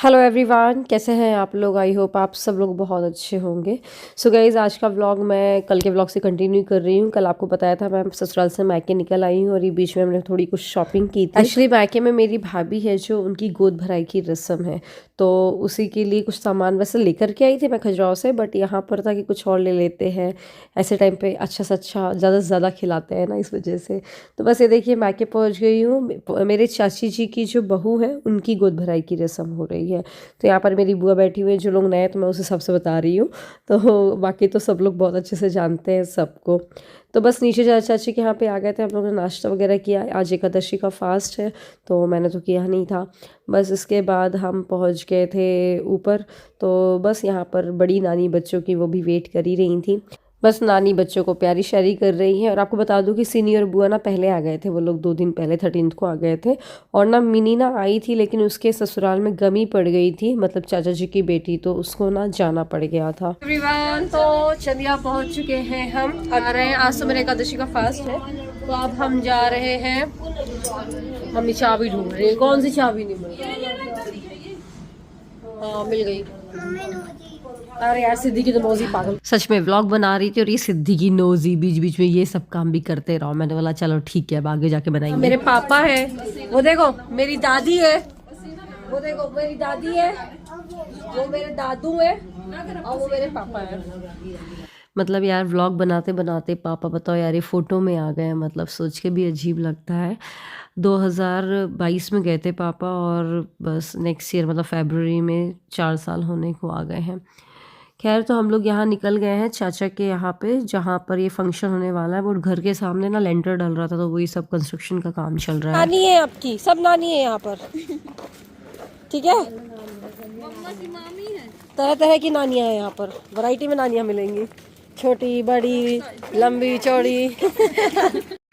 Hello everyone, कैसे हैं आप लोग। आई होप आप सब लोग बहुत अच्छे होंगे। सो गाइज़, आज का व्लॉग मैं कल के व्लॉग से कंटिन्यू कर रही हूँ। कल आपको बताया था मैं ससुराल से मायके निकल आई हूँ और ये बीच में हमने थोड़ी कुछ शॉपिंग की थी। एक्चुअली मायके में मेरी भाभी है जो उनकी गोद भराई की रस्म है, तो उसी के लिए कुछ सामान वैसे लेकर के आई थी मैं खजुराहो से, बट यहाँ पर था कि कुछ और ले लेते हैं। ऐसे टाइम पे अच्छा से अच्छा ज़्यादा से ज़्यादा खिलाते हैं ना, इस वजह से। तो बस ये देखिए, मायके पहुँच गई हूँ। मेरे चाची जी की जो बहू है उनकी गोद भराई की रस्म हो रही है। तो यहाँ पर मेरी बुआ बैठी हुई है। जो लोग नए हैं तो मैं उस हिसाब से बता रही हूँ, तो बाकी तो सब लोग बहुत अच्छे से जानते हैं सबको। तो बस नीचे चाची के यहाँ पे आ गए थे। हम लोगों ने नाश्ता वगैरह किया। आज एकादशी का फास्ट है तो मैंने तो किया नहीं था। बस इसके बाद हम पहुँच गए थे ऊपर। तो बस यहाँ पर बड़ी नानी बच्चों की वो भी वेट कर ही रही थी। बस नानी बच्चों को प्यारी शायरी कर रही है। और आपको बता दूं कि सीनी और बुआ ना पहले आ गए थे। वो लोग 2 दिन पहले 13 को आ गए थे। और ना मिनी ना आई थी, लेकिन उसके ससुराल में गमी पड़ गई थी, मतलब चाचा जी की बेटी, तो उसको ना जाना पड़ गया था। एवरीवन, तो चंदिया पहुंच चुके हैं। हम आ रहे हैं। आज तो मेरे एकादशी का फास्ट है, तो अब हम जा रहे हैं। मम्मी चाबी ढूंढ रही है। कौन सी चाबी नहीं मिल रही? हाँ, मिल गई। अरे यार, सिद्धि की तो नोजी पागल। सच में व्लॉग बना रही थी और ये सिद्धि की नोजी बीच बीच में ये सब काम भी करते रहो। मैंने बोला चलो ठीक है, अब आगे जाके बनाएंगे। मेरे पापा है, वो देखो मेरी दादी है, वो देखो मेरी दादी है, वो मेरे दादू है, और वो मेरे पापा है। मतलब यार, व्लॉग बनाते बनाते पापा बताओ यार ये फ़ोटो में आ गए। मतलब सोच के भी अजीब लगता है। 2022 में गए थे पापा और बस नेक्स्ट ईयर मतलब फरवरी में 4 साल होने को आ गए हैं। खैर, तो हम लोग यहाँ निकल गए हैं चाचा के यहाँ पे, जहाँ पर ये फंक्शन होने वाला है। वो घर के सामने ना लेंटर डल रहा था, तो वही सब कंस्ट्रक्शन का काम चल रहा है। नानी है आपकी, सब नानी है यहाँ पर, ठीक है। तरह तरह की नानियाँ हैं यहाँ पर, वैरायटी में नानियाँ मिलेंगी, छोटी बड़ी लंबी चौड़ी।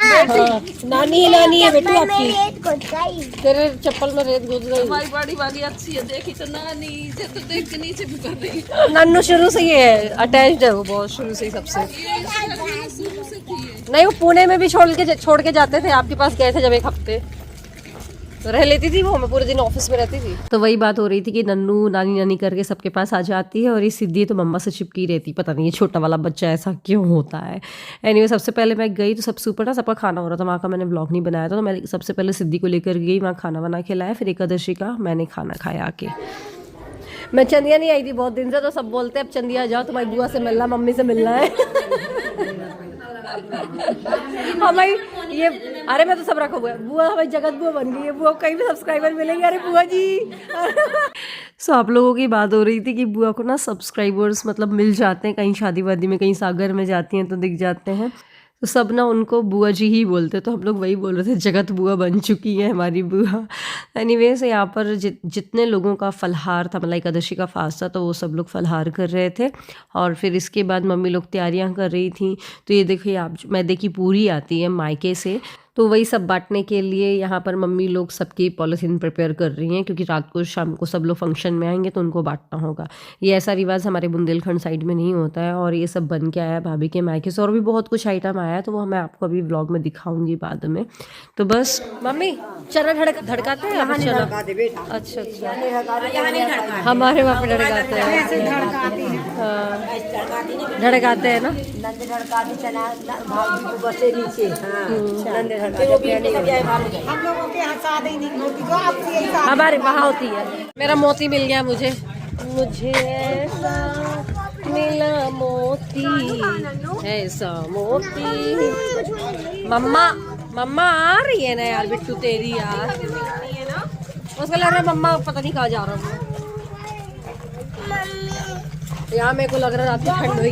हाँ, नानी है बेटू आपकी। तेरे चप्पल में रेत घुस गई। हमारी बड़ी वाली अच्छी है, देखी तो नानी से तो देख के नीचे भी कर रही है। नन्नू शुरू से ये है, अटैच्ड है वो बहुत, शुरू से ही सबसे। नहीं, वो पुणे में भी छोड़ के जाते थे। आपके पास गए थे जब 1 हफ्ते, तो रह लेती थी वो। मैं पूरे दिन ऑफिस में रहती थी। तो वही बात हो रही थी कि नन्नू नानी नानी करके सबके पास आ जाती है, और ये सिद्धि तो मम्मा से चिपकी रहती। पता नहीं ये छोटा वाला बच्चा ऐसा क्यों होता है। एनीवे, सबसे पहले मैं गई तो सबसे ऊपर ना सबका खाना हो रहा था। वहाँ का मैंने व्लॉग नहीं बनाया था, तो मैं सबसे पहले सिद्धि को लेकर गई, वहाँ खाना बना के लाया। फिर एकादशी का मैंने खाना खाया आके। मैं चंदिया नहीं आई थी बहुत दिन से, तो सब बोलते अब चंदिया जाओ, तुम्हारी बुआ से मिलना, मम्मी से मिलना है। हाँ भाई, ये अरे मैं तो सब रखा हुआ है। बुआ हमारी जगत बुआ बन गई है। बुआ को कहीं भी सब्सक्राइबर मिलेंगे, अरे बुआ जी। सो आप लोगों की बात हो रही थी कि बुआ को ना सब्सक्राइबर्स मतलब मिल जाते हैं, कहीं शादी वादी में, कहीं सागर में जाती हैं तो दिख जाते हैं। तो सब ना उनको बुआ जी ही बोलते, तो हम लोग वही बोल रहे थे, जगत बुआ बन चुकी है हमारी बुआ। एनीवेज, यहाँ पर जितने लोगों का फलहार था, मतलब एकादशी का फास्ट था, तो वो सब लोग फलहार कर रहे थे। और फिर इसके बाद मम्मी लोग तैयारियां कर रही थी। तो ये देखिए, आप मैदे की पूरी आती है मायके से, तो वही सब बांटने के लिए यहाँ पर मम्मी लोग सबकी पॉलिथीन प्रिपेयर कर रही हैं, क्योंकि रात को शाम को सब लोग फंक्शन में आएंगे तो उनको बांटना होगा। ये ऐसा रिवाज हमारे बुंदेलखंड साइड में नहीं होता है। और ये सब बन के आया भाभी के मायके से, और भी बहुत कुछ आइटम आया है, तो वो मैं आपको अभी व्लॉग में दिखाऊंगी बाद में। तो बस मम्मी चना धड़काते हैं। अच्छा अच्छा, हमारे वहाँ पे धड़काते हैं। धड़काते हैं ना। हमारे वहाँ होती है। मेरा मोती मिल गया मुझे ऐसा मिला मोती, ऐसा मोती। मम्मा आ रही है ना यार, बिट्टू तेरी यार। उसका लग रहा है मम्मा पता नहीं कहाँ जा रहा हूँ। यहाँ मेरे को लग रहा है रात को ठंड होगी।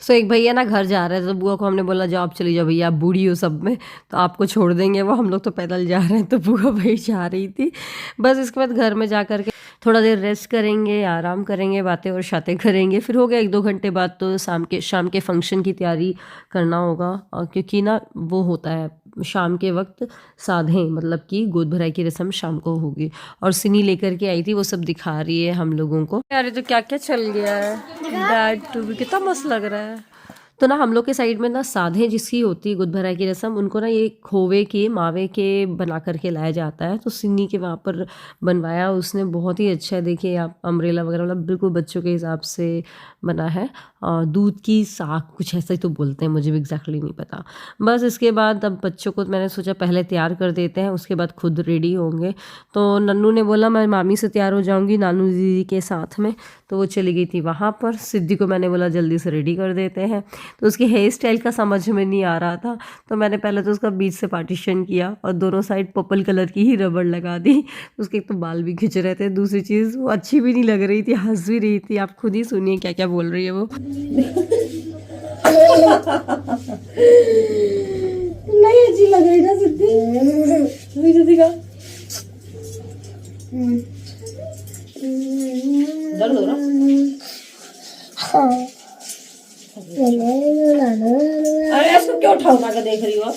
सो एक भैया ना घर जा रहे थे, तो बुआ को हमने बोला जाओ आप चली जाओ भैया, आप बूढ़ी हो सब में, तो आपको छोड़ देंगे वो। हम लोग तो पैदल जा रहे हैं, तो बुआ भाई जा रही थी। बस इसके बाद घर में जा करके थोड़ा देर रेस्ट करेंगे, आराम करेंगे, बातें और शातें करेंगे। फिर हो गया 1-2 घंटे बाद तो शाम के फंक्शन की तैयारी करना होगा। और क्योंकि ना वो होता है शाम के वक्त साधे, मतलब कि गोद भराई की रस्म शाम को होगी। और सिनी लेकर के आई थी, वो सब दिखा रही है हम लोगों को। यार तो क्या क्या चल गया है। डैड टू भी कितना मस्त लग रहा है। तो ना हम लोग के साइड में ना साधे जिसकी होती है गुद भराई की रस्म, उनको ना ये खोवे के मावे के बना करके लाया जाता है। तो सिन्नी के वहाँ पर बनवाया उसने, बहुत ही अच्छा है। देखिए आप अम्ब्रेला वगैरह मतलब बिल्कुल बच्चों के हिसाब से बना है। दूध की साग कुछ ऐसा ही तो बोलते हैं, मुझे भी एग्जैक्टली नहीं पता। बस इसके बाद अब बच्चों को मैंने सोचा पहले तैयार कर देते हैं, उसके बाद खुद रेडी होंगे। तो नन्नू ने बोला मैं मामी से तैयार हो जाऊँगी नानू दीदी के साथ में, तो वो चली गई थी वहाँ पर। सिद्धि को मैंने बोला जल्दी से रेडी कर देते हैं। तो उसकी हेयर स्टाइल का समझ में नहीं आ रहा था, तो मैंने पहले तो उसका बीच से पार्टीशन किया और दोनों साइड पर्पल कलर की ही रबड़ लगा दी। उसके एक तो बाल भी खिंच रहे थे, दूसरी चीज़ वो अच्छी भी नहीं लग रही थी, हंस भी रही थी। आप खुद ही सुनिए क्या क्या बोल रही है वो। नहीं अच्छी लग रही ना सिद्धि, सिद्धि का दर्द हो रहा। अरे इसको क्यों उठा उठा के देख रही हो?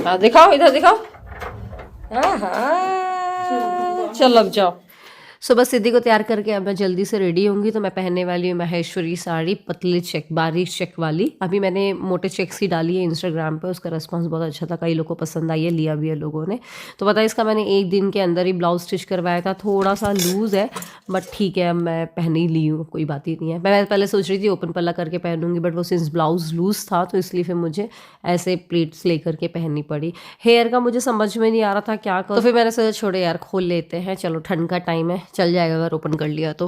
हाँ दिखाओ, इधर दिखाओ। चलो अब जाओ। सो बस सिद्धि को तैयार करके अब मैं जल्दी से रेडी होंगी। तो मैं पहनने वाली हूँ महेश्वरी साड़ी, पतले चेक बारीक चेक वाली। अभी मैंने मोटे चेक्स की डाली है इंस्टाग्राम पे, उसका रिस्पांस बहुत अच्छा था, कई लोगों को पसंद आई है, लिया भी है लोगों ने। तो पता है इसका मैंने एक दिन के अंदर ही ब्लाउज स्टिच करवाया था, थोड़ा सा लूज़ है बट ठीक है, अब मैं पहन ही ली हूँ, कोई बात ही नहीं है। मैं पहले सोच रही थी ओपन पल्ला करके पहनूंगी, बट वो सिंस ब्लाउज लूज़ था तो इसलिए फिर मुझे ऐसे प्लेट्स लेकर के पहननी पड़ी। हेयर का मुझे समझ में नहीं आ रहा था क्या करूँ, तो फिर मैंने सोचा छोड़े यार खोल लेते हैं, चलो ठंड का टाइम है, चल जाएगा अगर ओपन कर लिया तो।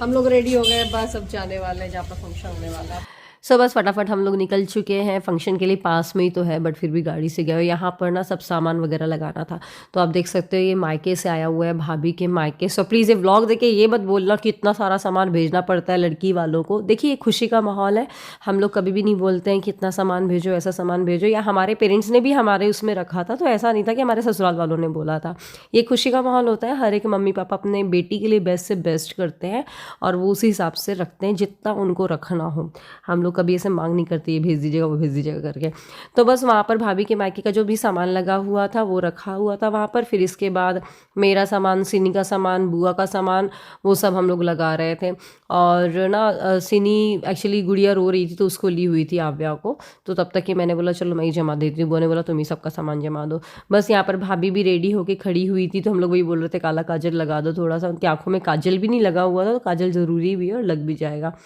हम लोग रेडी हो गए, बस अब जाने वाले हैं जहाँ पर फंक्शन होने वाला है। सो बस फटाफट हम लोग निकल चुके हैं। फंक्शन के लिए पास में ही तो है बट फिर भी गाड़ी से गए। यहाँ पर ना सब सामान वगैरह लगाना था, तो आप देख सकते हो ये मायके से आया हुआ है, भाभी के मायके। सो प्लीज़ ये व्लॉग देखे ये मत बोलना कि इतना सारा सामान भेजना पड़ता है लड़की वालों को। देखिए ये खुशी का माहौल है, हम लोग कभी भी नहीं बोलते हैं कि इतना सामान भेजो, ऐसा सामान भेजो, या हमारे पेरेंट्स ने भी हमारे उसमें रखा था, तो ऐसा नहीं था कि हमारे ससुराल वालों ने बोला था। ये खुशी का माहौल होता है, हर एक मम्मी पापा अपने बेटी के लिए बेस्ट से बेस्ट करते हैं और वो उसी हिसाब से रखते हैं जितना उनको रखना हो। हम लोग कभी ऐसे मांग नहीं करते ये भेज दीजिएगा वो भेज दीजिएगा करके। तो बस वहाँ पर भाभी के मायके का जो भी सामान लगा हुआ था वो रखा हुआ था वहाँ पर। फिर इसके बाद मेरा सामान, सिनी का सामान, बुआ का सामान, वो सब हम लोग लगा रहे थे। और ना सिनी एक्चुअली गुड़िया रो रही थी तो उसको ली हुई थी आव्या को, तो तब तक ही मैंने बोला चलो मैं ही जमा देती हूँ। बुआ ने बोला तुम ही सबका सामान जमा दो। बस यहाँ पर भाभी भी रेडी होके खड़ी हुई थी, तो हम लोग वही बोल रहे थे काला काजल लगा दो थोड़ा सा। उनकी आंखों में काजल भी नहीं लगा हुआ था, तो काजल ज़रूरी भी है और लग भी जाएगा।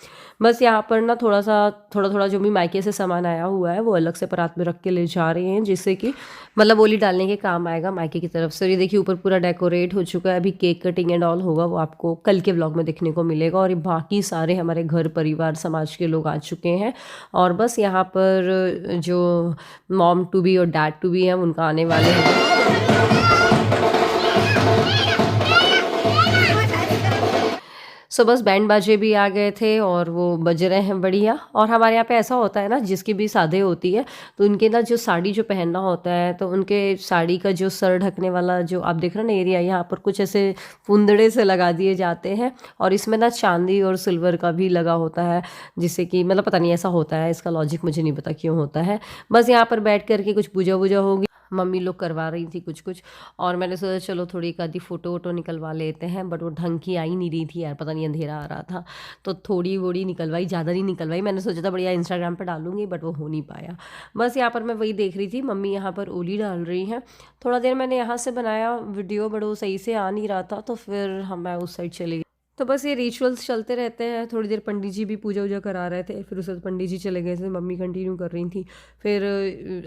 बस यहाँ पर ना थोड़ा थोड़ा जो भी मायके से सामान आया हुआ है वो अलग से परात में रख के ले जा रहे हैं, जिससे कि मतलब ओली डालने के काम आएगा मायके की तरफ से। और ये देखिए ऊपर पूरा डेकोरेट हो चुका है, अभी केक कटिंग एंड ऑल होगा, वो आपको कल के व्लॉग में देखने को मिलेगा। और ये बाकी सारे हमारे घर परिवार समाज के लोग आ चुके हैं। और बस यहाँ पर जो मॉम टू बी और डैड टू बी हैं उनका आने वाले हैं। सो बस बैंड बाजे भी आ गए थे और वो बज रहे हैं बढ़िया। और हमारे यहाँ पे ऐसा होता है ना, जिसकी भी शादी होती है तो उनके ना जो साड़ी जो पहनना होता है, तो उनके साड़ी का जो सर ढकने वाला जो आप देख रहे हैं ना एरिया, यहाँ पर कुछ ऐसे पुंदड़े से लगा दिए जाते हैं और इसमें ना चांदी और सिल्वर का भी लगा होता है, जिससे कि मतलब पता नहीं ऐसा होता है, इसका लॉजिक मुझे नहीं पता क्यों होता है। बस यहाँ पर बैठ करके कुछ पूजा वूजा होगी, मम्मी लोग करवा रही थी कुछ और मैंने सोचा चलो थोड़ी एक आधी फ़ोटो वोटो निकलवा लेते हैं, बट वो ढंग की आई नहीं रही थी यार, पता नहीं अंधेरा आ रहा था, तो थोड़ी वोड़ी निकलवाई, ज़्यादा नहीं निकलवाई। मैंने सोचा था बढ़िया इंस्टाग्राम पर डालूंगी बट वो हो नहीं पाया। बस यहाँ पर मैं वही देख रही थी, मम्मी यहाँ पर ओली डाल रही हैं। थोड़ा देर मैंने यहाँ से बनाया वीडियो बट वो सही से आ नहीं रहा था, तो फिर मैं उस साइड चली गई। तो बस ये रिचुअल्स चलते रहते हैं। थोड़ी देर पंडित जी भी पूजा वूजा करा रहे थे, फिर उसके बाद पंडित जी चले गए थे, मम्मी कंटिन्यू कर रही थी। फिर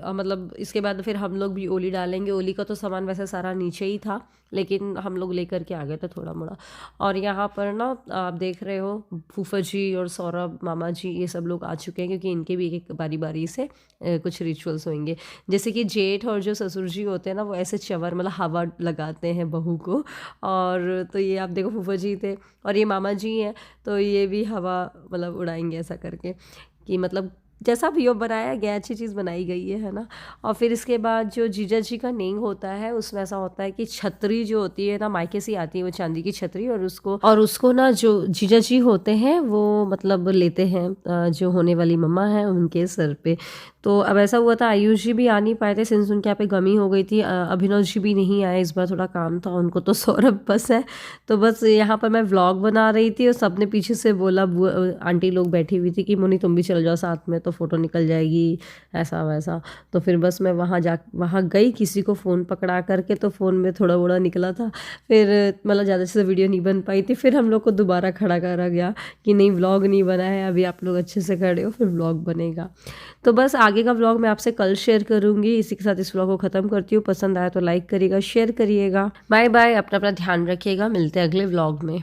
मतलब इसके बाद फिर हम लोग भी ओली डालेंगे। ओली का तो सामान वैसे सारा नीचे ही था, लेकिन हम लोग लेकर के आ गए थे थोड़ा मोड़ा। और यहाँ पर ना आप देख रहे हो फूफा जी और सौरभ मामा जी ये सब लोग आ चुके हैं, क्योंकि इनके भी एक बारी बारी से कुछ रिचुअल्स होंगे। जैसे कि जेठ और जो ससुर जी होते हैं ना, वो ऐसे चवर मतलब हवा लगाते हैं बहू को। और तो ये आप देखो फूफा जी थे और ये मामा जी हैं, तो ये भी हवा मतलब उड़ाएंगे ऐसा करके, कि मतलब जैसा भी हो बनाया गया, अच्छी चीज़ बनाई गई है ना। और फिर इसके बाद जो जीजा जी का नेंग होता है उसमें ऐसा होता है कि छतरी जो होती है ना, मायके से आती है वो चांदी की छतरी, और उसको ना जो जीजा जी होते हैं वो मतलब लेते हैं जो होने वाली मम्मा है उनके सर पे। तो अब ऐसा हुआ था आयुष जी भी आ नहीं पाए थे सिंस उनके यहाँ पे गमी हो गई थी, अभिनव जी भी नहीं आए इस बार, थोड़ा काम था उनको, तो सौरभ बस है। तो बस यहाँ पर मैं व्लॉग बना रही थी और सबने पीछे से बोला, आंटी लोग बैठी हुई थी कि मोनी तुम भी चल जाओ साथ में तो फ़ोटो निकल जाएगी ऐसा वैसा। तो फिर बस मैं वहाँ गई, किसी को फ़ोन पकड़ा करके, तो फ़ोन में थोड़ा बड़ा निकला था, फिर मतलब ज़्यादा से वीडियो नहीं बन पाई थी। फिर हम लोग को दोबारा खड़ा करा गया कि नहीं व्लॉग नहीं बना है अभी, आप लोग अच्छे से खड़े हो फिर व्लॉग बनेगा। तो बस आगे का व्लॉग मैं आपसे कल शेयर करूँगी। इसी के साथ इस व्लॉग को ख़त्म करती हूँ। पसंद आया तो लाइक करिएगा, शेयर करिएगा। बाय बाय, अपना ध्यान रखिएगा, मिलते हैं अगले व्लॉग में।